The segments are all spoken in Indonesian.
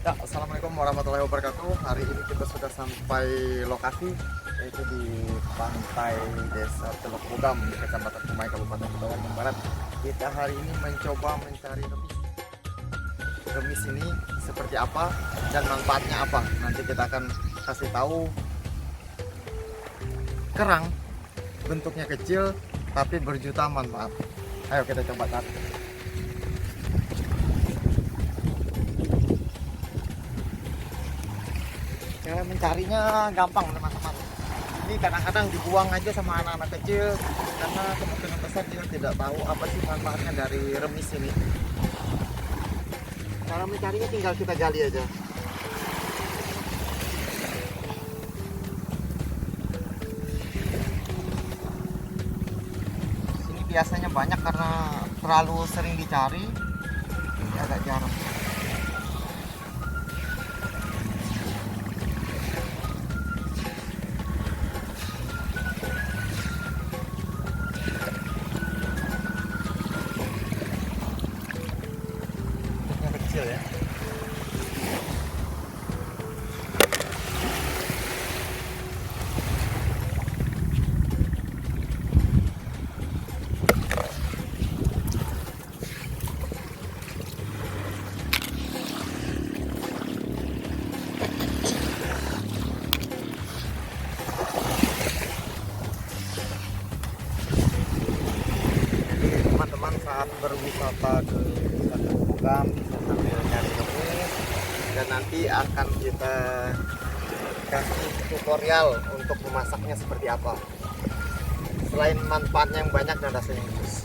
Ya, Assalamualaikum warahmatullahi wabarakatuh. Hari ini kita sudah sampai lokasi, yaitu di pantai Desa Teluk Bugam di Kecamatan Kumai, Kabupaten Bandung Barat. Kita hari ini mencoba mencari remis. Remis ini seperti apa dan manfaatnya apa? Nanti kita akan kasih tahu. Kerang bentuknya kecil tapi berjuta manfaat. Ayo kita coba cari. Ya, mencarinya gampang teman-teman. Ini kadang-kadang dibuang aja sama anak-anak kecil karena kemungkinan besar dia tidak tahu apa sih manfaatnya dari remis ini. Cara mencarinya tinggal kita gali aja. Ini biasanya banyak karena terlalu sering dicari, ini agak jarang. Kecil ya. Jadi teman-teman saat berwisata ke Satu Bugam bisa sambil nyari remis, dan nanti akan kita kasih tutorial untuk memasaknya seperti apa. Selain manfaatnya yang banyak dan rasanya yang bagus.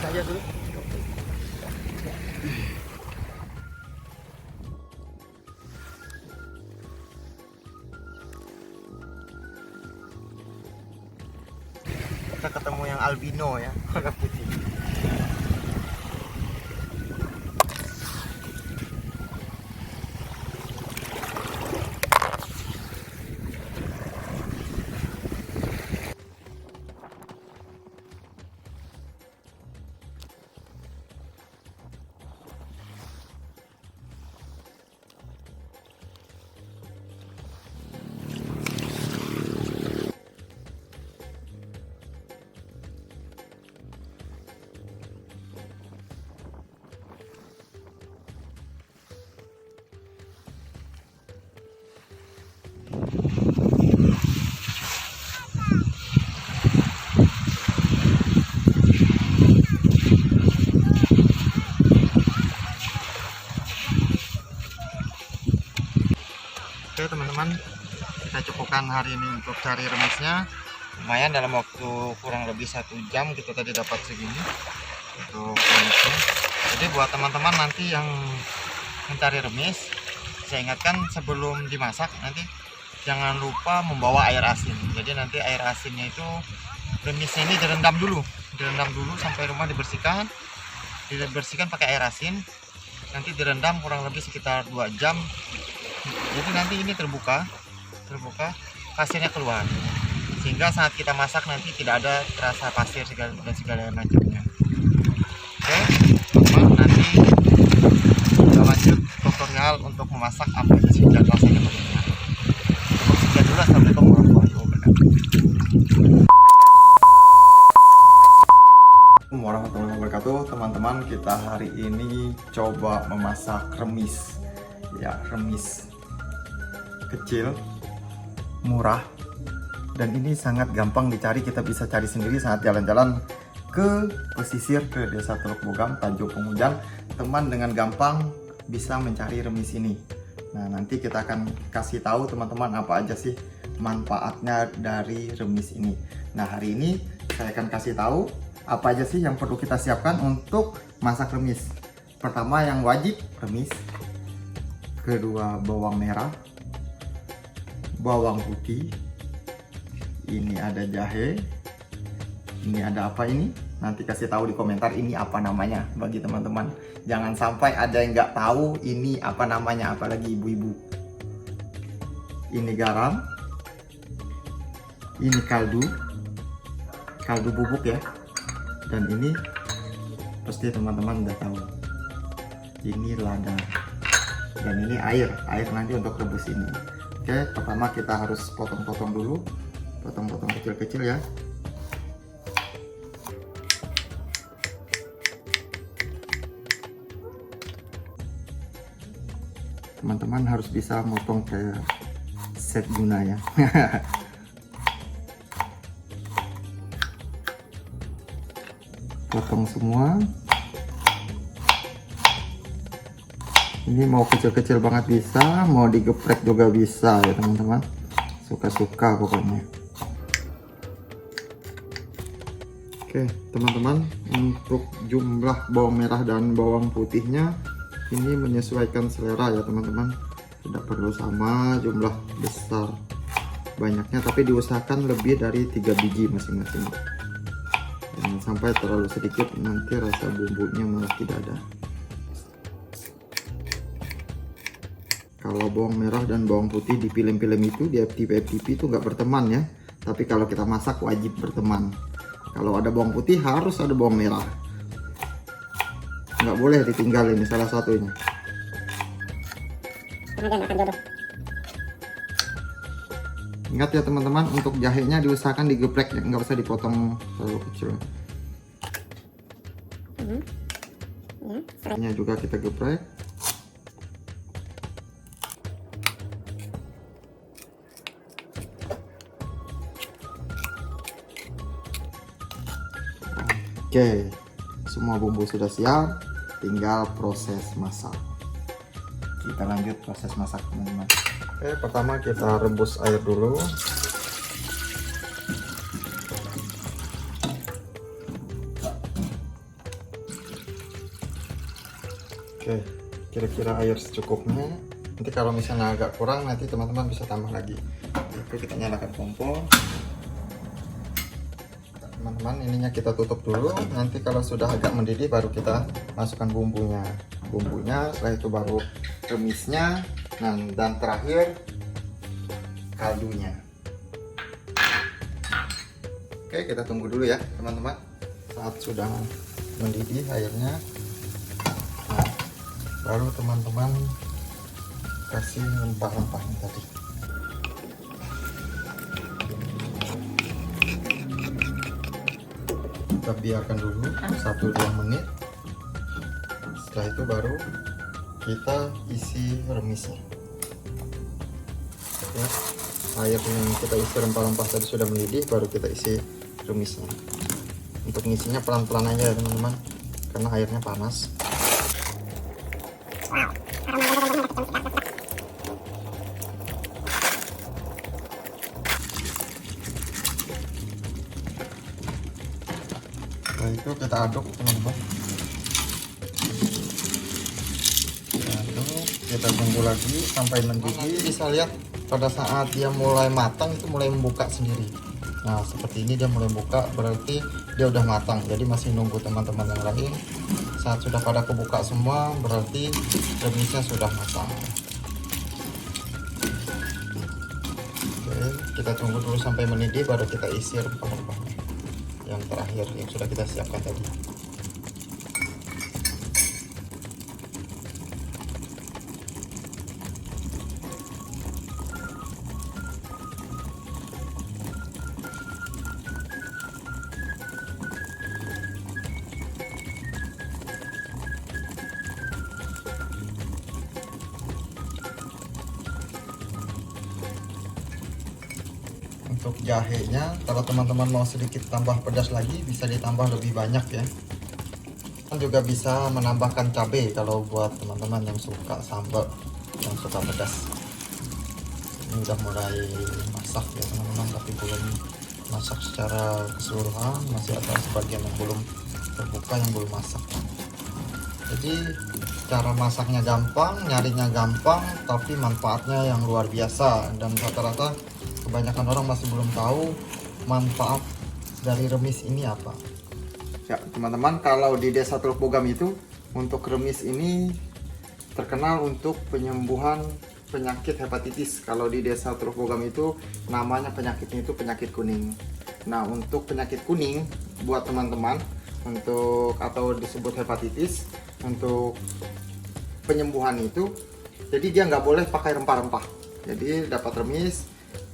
Saya dulu. Kita ketemu yang albino ya, warna putih. Oke teman-teman, kita cukupkan hari ini untuk cari remisnya. Lumayan, dalam waktu kurang lebih 1 jam kita tadi dapat segini untuk remisnya. Jadi buat teman-teman nanti yang mencari remis, saya ingatkan sebelum dimasak nanti jangan lupa membawa air asin. Jadi nanti air asinnya itu, remisnya ini direndam dulu sampai rumah dibersihkan pakai air asin. Nanti direndam kurang lebih sekitar 2 jam. Jadi nanti ini terbuka, pasirnya keluar, sehingga saat kita masak nanti tidak ada rasa pasir dan segala macamnya. Oke teman, nanti kita lanjut tutorial untuk memasak apa sih dan rasanya bagaimana. Sekian dulu, assalamualaikum warahmatullahi wabarakatuh. Warahmatullahi wabarakatuh. Teman-teman, kita hari ini coba memasak remis. Ya, remis kecil, murah, dan ini sangat gampang dicari. Kita bisa cari sendiri saat jalan-jalan ke pesisir, ke Desa Teluk Bugam, Tanjung Pengujang. Teman dengan gampang bisa mencari remis ini. Nah, nanti kita akan kasih tahu teman-teman apa aja sih manfaatnya dari remis ini. Nah, hari ini saya akan kasih tahu apa aja sih yang perlu kita siapkan untuk masak remis. Pertama yang wajib remis, kedua bawang merah, bawang putih, ini ada jahe, ini ada apa ini? Nanti kasih tahu di komentar ini apa namanya bagi teman-teman. Jangan sampai ada yang nggak tahu ini apa namanya, apalagi ibu-ibu. Ini garam, ini kaldu bubuk ya, dan ini pasti teman-teman udah tahu. Ini lada, dan ini air nanti untuk rebus ini. Oke, pertama kita harus potong-potong dulu, potong-potong kecil-kecil ya. Teman-teman harus bisa motong kayak set guna ya. Potong semua. Ini mau kecil-kecil banget bisa, mau digeprek juga bisa ya teman-teman. Suka-suka pokoknya. Oke teman-teman, untuk jumlah bawang merah dan bawang putihnya ini menyesuaikan selera ya teman-teman. Tidak perlu sama jumlah besar banyaknya, tapi diusahakan lebih dari 3 biji masing-masing. Jangan sampai terlalu sedikit, nanti rasa bumbunya malah tidak ada. Kalau bawang merah dan bawang putih di film-film itu, di FTV itu nggak berteman ya. Tapi kalau kita masak wajib berteman. Kalau ada bawang putih harus ada bawang merah. Nggak boleh ditinggal, ini salah satunya. Ingat ya teman-teman, untuk jahenya diusahakan digeprek ya, nggak usah dipotong terlalu kecil. Ini juga kita geprek. Oke, semua bumbu sudah siap, tinggal proses masak. Kita lanjut proses masak teman-teman. Oke, pertama kita rebus air dulu. Oke, kira-kira air secukupnya. Nanti kalau misalnya agak kurang, nanti teman-teman bisa tambah lagi. Itu kita nyalakan kompor. Teman-teman, ininya kita tutup dulu. Nanti kalau sudah agak mendidih baru kita masukkan bumbunya. Setelah itu baru remisnya, dan terakhir kaldunya. Oke, kita tunggu dulu ya teman-teman. Saat sudah mendidih airnya, nah, baru teman-teman kasih rempah-rempahnya tadi. Kita biarkan dulu 1-2 menit. Setelah itu baru kita isi remisnya ya. Air yang kita isi rempah-rempah tadi sudah mendidih, baru kita isi remisnya. Untuk ngisinya pelan-pelan aja ya teman-teman, karena airnya panas. Setelah itu kita aduk teman-teman. Kita tunggu lagi sampai mendidih. Bisa lihat pada saat dia mulai matang itu mulai membuka sendiri. Nah seperti ini dia mulai buka, berarti dia udah matang. Jadi masih nunggu teman-teman yang lain. Saat sudah pada kebuka semua, berarti remisnya sudah matang. Oke, kita tunggu dulu sampai mendidih, baru kita isi rempah-rempahnya yang terakhir yang sudah kita siapkan tadi. Untuk jahenya, kalau teman-teman mau sedikit tambah pedas lagi, bisa ditambah lebih banyak ya. Kan juga bisa menambahkan cabai kalau buat teman-teman yang suka sambal, yang suka pedas. Ini udah mulai masak ya teman-teman, tapi belum masak secara keseluruhan, masih ada sebagian yang belum terbuka, yang belum masak. Jadi cara masaknya gampang, nyarinya gampang, tapi manfaatnya yang luar biasa. Dan rata-rata kebanyakan orang masih belum tahu manfaat dari remis ini apa. Ya teman-teman, kalau di Desa Teluk Bogam itu untuk remis ini terkenal untuk penyembuhan penyakit hepatitis. Kalau di Desa Teluk Bogam itu namanya penyakitnya itu penyakit kuning. Nah, untuk penyakit kuning buat teman-teman untuk atau disebut hepatitis, untuk penyembuhan itu, jadi dia nggak boleh pakai rempah-rempah. Jadi dapat remis,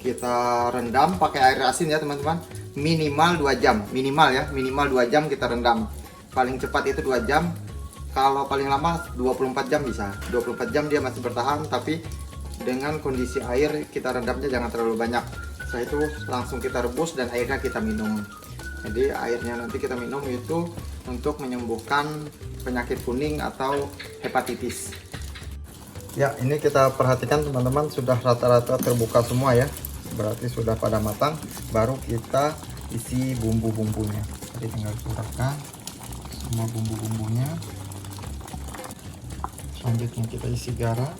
kita rendam pakai air asin ya teman-teman, minimal 2 jam, minimal 2 jam kita rendam. Paling cepat itu 2 jam, kalau paling lama 24 jam bisa. 24 jam dia masih bertahan, tapi dengan kondisi air kita rendamnya jangan terlalu banyak. Setelah itu langsung kita rebus dan airnya kita minum. Jadi airnya nanti kita minum itu untuk menyembuhkan penyakit kuning atau hepatitis. Ya, ini kita perhatikan teman-teman, sudah rata-rata terbuka semua ya. Berarti sudah pada matang. Baru kita isi bumbu-bumbunya. Jadi tinggal curahkan semua bumbu-bumbunya. Selanjutnya kita isi garam.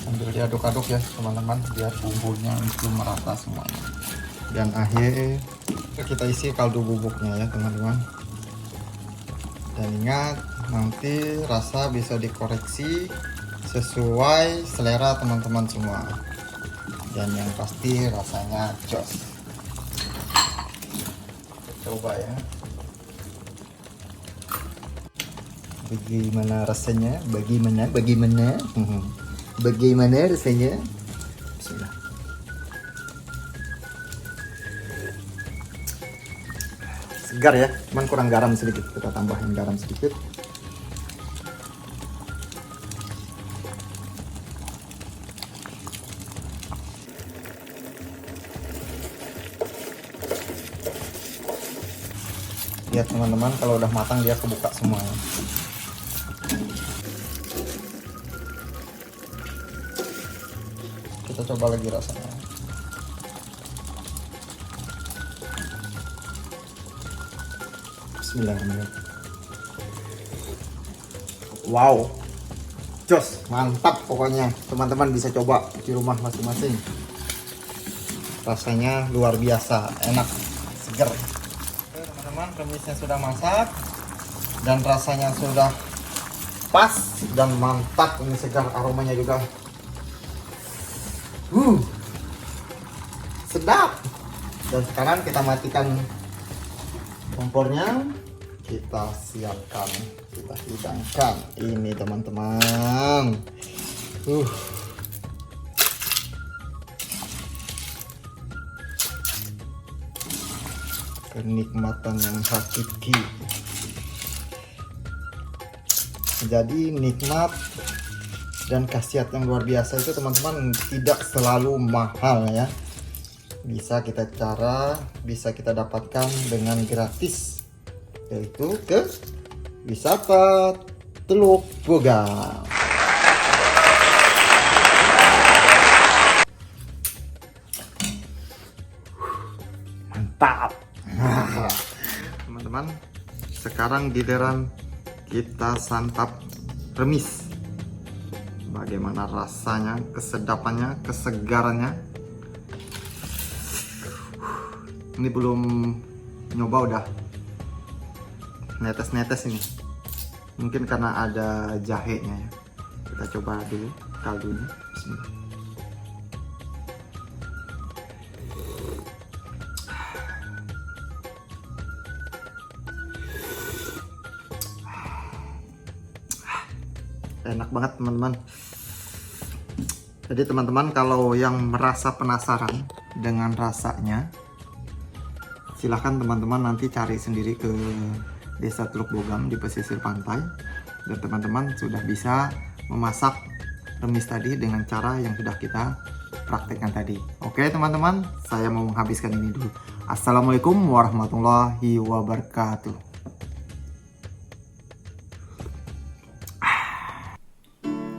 Sambil diaduk-aduk ya teman-teman, biar bumbunya itu merata semuanya. Dan akhir kita isi kaldu bubuknya ya teman-teman. Dan ingat, nanti rasa bisa dikoreksi sesuai selera teman-teman semua. Dan yang pasti rasanya jos. Coba ya. Bagaimana rasanya? Bagaimana rasanya? Bismillah. Segar ya, cuman kurang garam sedikit. Kita tambahin garam sedikit. Lihat teman-teman, kalau udah matang dia kebuka semuanya. Kita coba lagi rasanya. Bismillahirrahmanirrahim. Wow, jos, mantap pokoknya. Teman-teman bisa coba di rumah masing-masing. Rasanya luar biasa, enak, seger. Oke teman-teman, remisnya sudah masak dan rasanya sudah pas dan mantap. Ini segar, aromanya juga sedap. Dan sekarang kita matikan kompornya, kita siapkan, kita hidangkan ini teman-teman. Kenikmatan yang hakiki. Jadi nikmat dan khasiat yang luar biasa itu teman-teman tidak selalu mahal ya. Bisa kita dapatkan dengan gratis, yaitu ke wisata Teluk Bogam. Mantap. Teman-teman, sekarang giliran kita santap remis. Bagaimana rasanya, kesedapannya, kesegarannya. Ini belum nyoba udah netes-netes ini. Mungkin karena ada jahenya ya. Kita coba dulu kaldunya. Bismillah. Enak banget teman-teman. Jadi teman-teman kalau yang merasa penasaran dengan rasanya, silahkan teman-teman nanti cari sendiri ke Desa Teluk Bogam di pesisir pantai, dan teman-teman sudah bisa memasak remis tadi dengan cara yang sudah kita praktekkan tadi. Oke teman-teman, saya mau menghabiskan ini dulu. Assalamualaikum warahmatullahi wabarakatuh.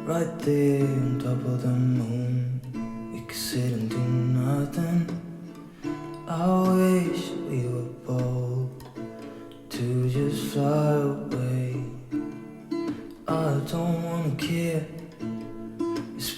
Right there on top of the moon, we could sit and do nothing. I wish we were bold to just fly away. I don't wanna care. It's